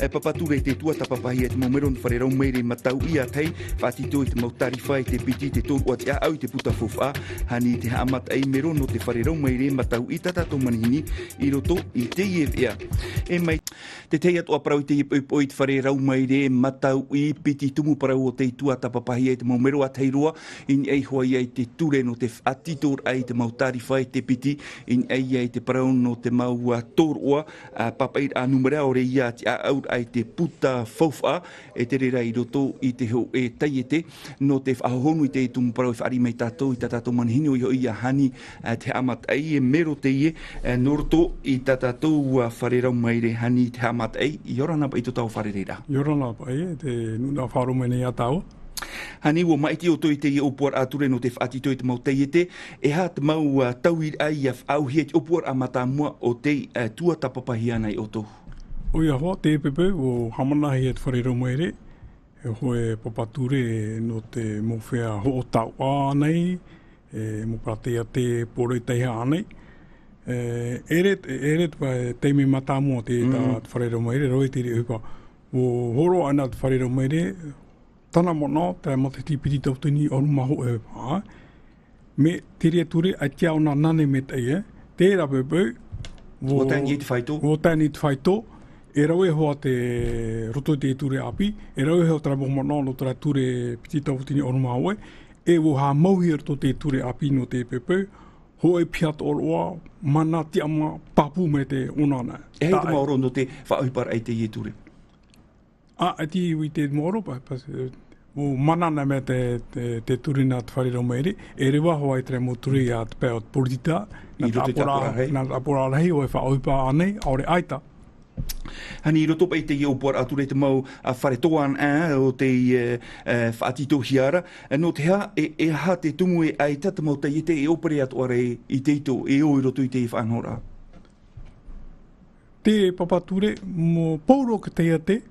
papature te tua tapapahi te momero na whare rau meire matau ia tei, whaatito i te mautariwhai te piti te tōru o te au te puta fofa, hani te haamat ei mero no te whare rau meire matau i tatato manihini i roto i te iewea. E mai, te tei atua parau i te ipo i te whare rau meire matau i piti tumu parau o te tua tapapahi te momero a teirua, in ei hoa i te ture no te whaatitor ai te mautariwhai te piti, in ei te parau no te maua tōrua, papai a numera o re ia te aur ai te puta fofa, e te rera i roto i te ho e taiete, no te whahonu i te tumu parau i whaari mai tātou, i tātou manihini o i a hani, te amat ai e mero te ie, no roto i tātou whare rau maire hani te amat ai, i orana pa i tō tau whare reira. I orana pa e, te nuna wharo mene a tau. Hani ua maiti o toi te i opuar ature no te whaati toi te mau teiete, e ha te mau tauir ai a whauhia te opuar a matamua o te tua tapapahi anai o tō. Oi aho, te pepe o hamanahi e te whare rau maire, e hoe papature no te mowhea ho o tau anei, mo pratea te poro i teiha anei. Eret teimi matamua te whare rau maire, roi te re upa. O horo ana te whare rau maire, tana mona, te mate tipiti tautini o rumaho e pā. Me te rea ture a tia ona nane me tei te ra pepe. O tani te whaito. O tani te whaito. E rau e hoa te roto te ture api. E rau e hoa tera mona no tera ture piti tautini o rumaho e. E wo ha mauhi roto te ture api no te pepe. Ho e piat oroa, mana te ama papu me te onana. E hei te maoro no te whaoipar ai te ie ture. Ati ui te moro pa o manana me te turina te whare rau meire, e rewa hoa i tre mo turi a te pēo te poritita, nā apora rahi o e whaoipa anei, aore aita. Hani i roto pa i te i opuar ature te mau a whare toan o te whaatito hiara, no te ha, e ha te tumu e aita te mau teiete e opere atuare i te ito, e o i roto i te i whanhora. Te papature, mo pauro ka teate,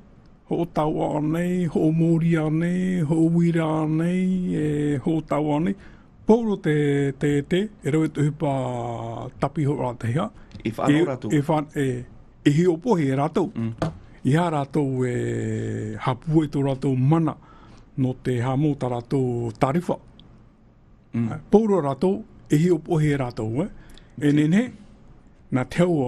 ho tau anei, ho mōri anei, ho wira anei, ho tau anei. Pauro te e rau e te hupa tapi ho rātehia. E whanau rātou. E hi opohi e rātou. I ha rātou e hapu e tō rātou mana no te hamo tā rātou tarifa. Pauro rātou, e hi opohi e rātou. E nene, nā teo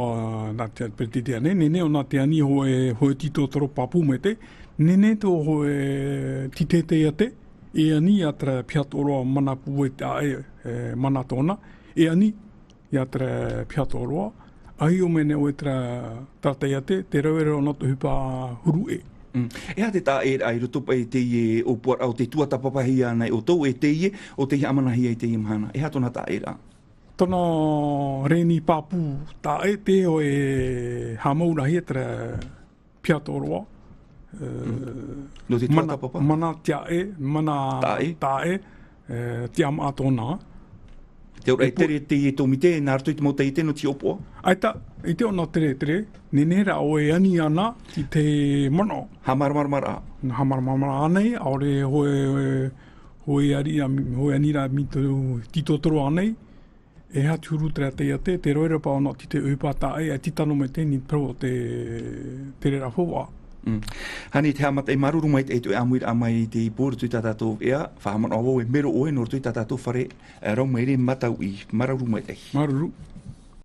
nā te petitia ne, nene o nā te ani hoe tito toro papu me te, nene tō hoe titete ia te, e ani a tra piat oroa mana puwe te mana tōna, e ani i a tra piat oroa, ahi o mene o e tra tata ia te rau e rau nātu hupa huru e. E ha te tā e ai roto pa e te ie o puar au te tua tapapahi anai o tau e te ie, o te hi amanahi ai te ie mahana. E ha tōna tā e rā. Tōna reni papu tā e te o e hamaurahi e tra piatoroa. No te tua tapapa? Mana tia e, mana tā e, tia maa tōna. Te ora e tere te e tōmi te, nā rato i te mauta i te no ti opoa? Aita, i te ona tere, nenera o e ani ana ki te mono. Hamaramara. Hamaramara anei, aore hoe ani ra tito toro anei. E ha tūru te te roera pao no te upa tae, a titano me tēni pro te rera whoa. Hani te hamata e maruru mai te e amuir amai te pōru tui tātātou ea, whahamana o e mero oe nor tui tātātou whare rau meire matau i maruru mai te. Maruru.